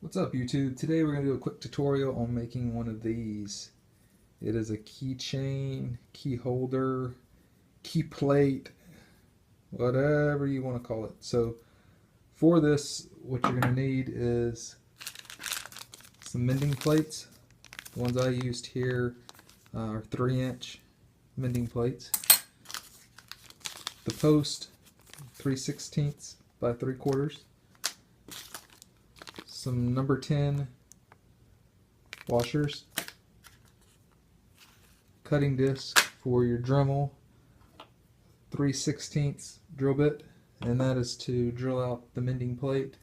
What's up YouTube? Today we're going to do a quick tutorial on making one of these. It is a keychain, key holder, key plate, whatever you want to call it. So for this, what you're going to need is some mending plates. The ones I used here are 3-inch mending plates. The post, 3/16 by 3/4. Some number 10 washers, cutting disc for your Dremel, 3/16 drill bit, and that is to drill out the mending plate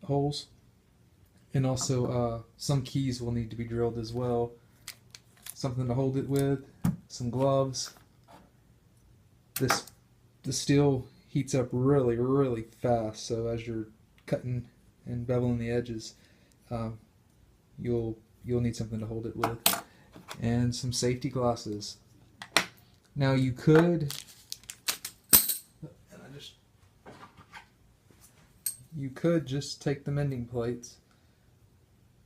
holes. And also some keys will need to be drilled as well. Something to hold it with, some gloves. The steel heats up really fast, so as you're cutting and beveling the edges, you'll need something to hold it with, and some safety glasses. Now you could, just take the mending plates,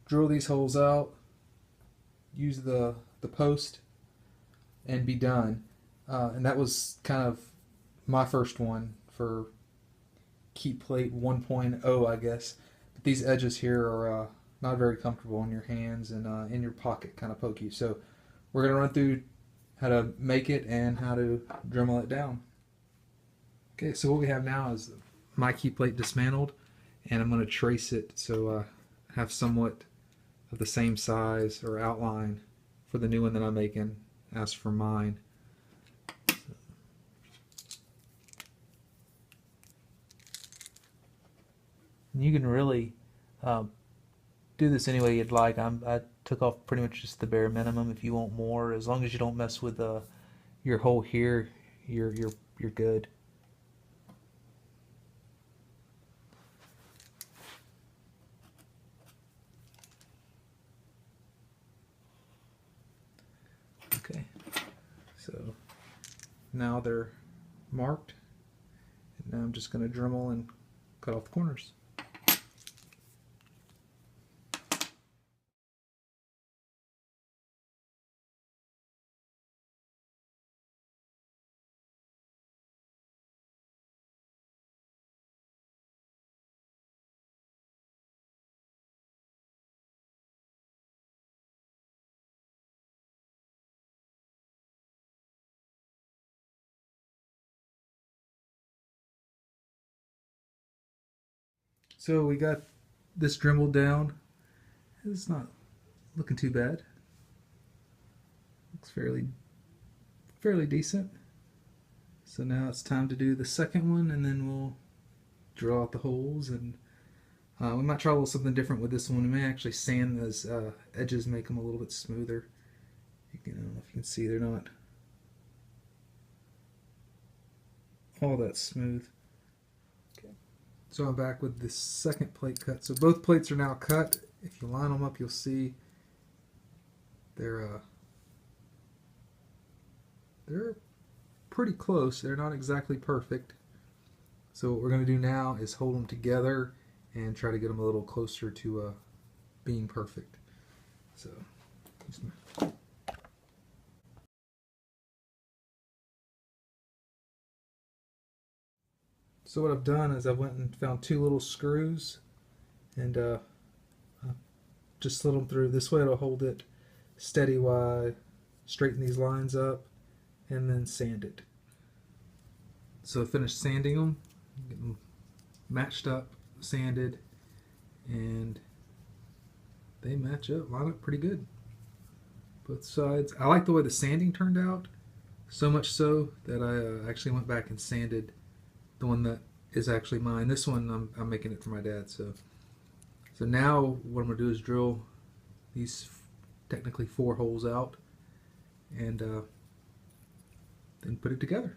drill these holes out, use the post, and be done. And that was kind of my first one for key plate 1.0, I guess. But these edges here are not very comfortable in your hands, and in your pocket kind of poke you. So we're going to run through how to make it and how to Dremel it down. Okay, so what we have now is my key plate dismantled, and I'm going to trace it so I have somewhat of the same size or outline for the new one that I'm making as for mine. You can really do this any way you'd like. I took off pretty much just the bare minimum. If you want more, as long as you don't mess with your hole here, you're good. Okay, so now they're marked, and now I'm just going to Dremel and cut off the corners. So we got this Dremel down. It's not looking too bad. Looks fairly decent. So now it's time to do the second one, and then we'll draw out the holes, and we might try a little something different with this one. We may actually sand those edges, make them a little bit smoother. I don't know if you can see, they're not all that smooth. Okay. So I'm back with the second plate cut. So both plates are now cut. If you line them up, you'll see they're pretty close. They're not exactly perfect. So what we're going to do now is hold them together and try to get them a little closer to being perfect. So what I've done is I went and found 2 little screws, and just slid them through. This way it'll hold it steady while I straighten these lines up and then sand it. So I finished sanding them, get them matched up, sanded, and they match up, line up pretty good. Both sides. I like the way the sanding turned out, so much so that I actually went back and sanded the one that is actually mine. This one I'm making it for my dad. So now what I'm going to do is drill these technically 4 holes out, and then put it together.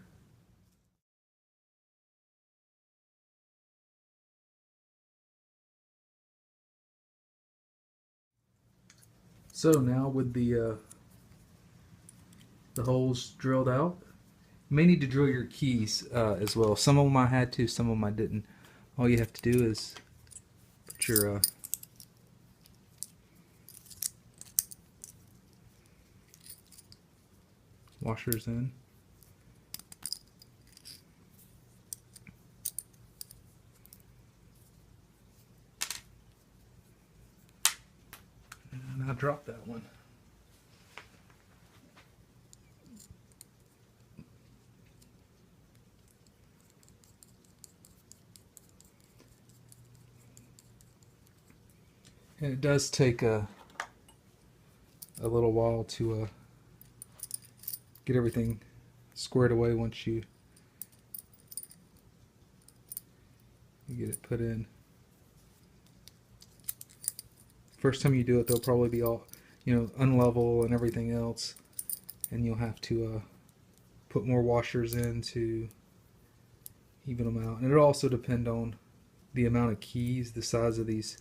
So now with the holes drilled out, you may need to drill your keys as well. Some of them I had to, some of them I didn't. All you have to do is put your washers in. And I dropped that one. And it does take a little while to get everything squared away once you get it put in. First time you do it, they'll probably be all, unlevel and everything else, and you'll have to put more washers in to even them out. And it'll also depend on the amount of keys, the size of these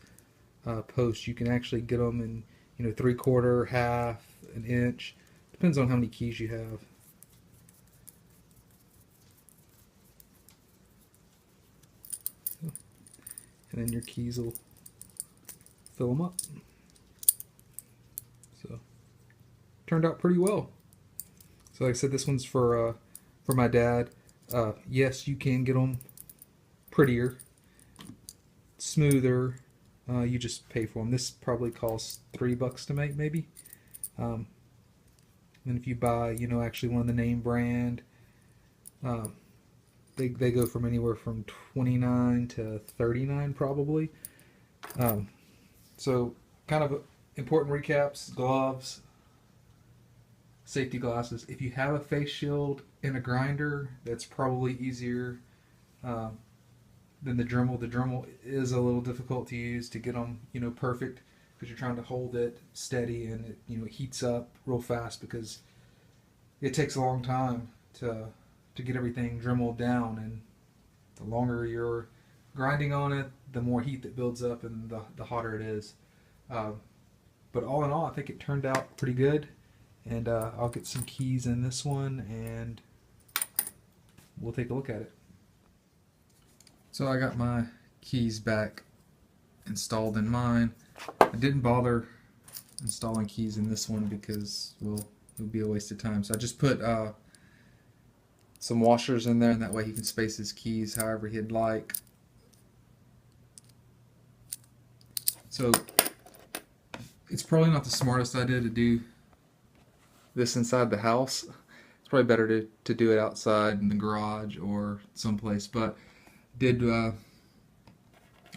posts. You can actually get them in 3/4, half, an inch. Depends on how many keys you have. And then your keys will fill them up. So turned out pretty well. So like I said, this one's for my dad. Yes, you can get them prettier, smoother. You just pay for them. This probably costs $3 to make, maybe. And if you buy, actually one of the name brand, they go from anywhere from $29 to $39 probably. So kind of important recaps: gloves, safety glasses. If you have a face shield and a grinder, that's probably easier than the Dremel. The Dremel is a little difficult to use to get them, perfect, because you're trying to hold it steady, and it, it heats up real fast because it takes a long time to get everything Dremeled down, and the longer you're grinding on it, the more heat that builds up, and the hotter it is. But all in all, I think it turned out pretty good, and I'll get some keys in this one, and we'll take a look at it. So I got my keys back installed in mine. I didn't bother installing keys in this one because, well, it would be a waste of time. So I just put some washers in there, and that way he can space his keys however he'd like. So it's probably not the smartest idea to do this inside the house. It's probably better to do it outside in the garage or someplace, but I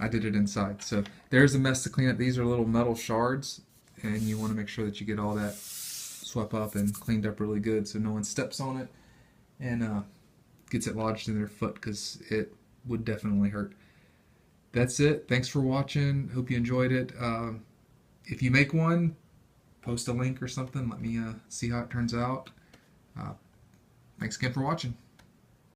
did it inside. So there's a mess to clean up. These are little metal shards, and you want to make sure that you get all that swept up and cleaned up really good so no one steps on it and gets it lodged in their foot, because it would definitely hurt. That's it. Thanks for watching. Hope you enjoyed it. If you make one, post a link or something. Let me see how it turns out. Thanks again for watching.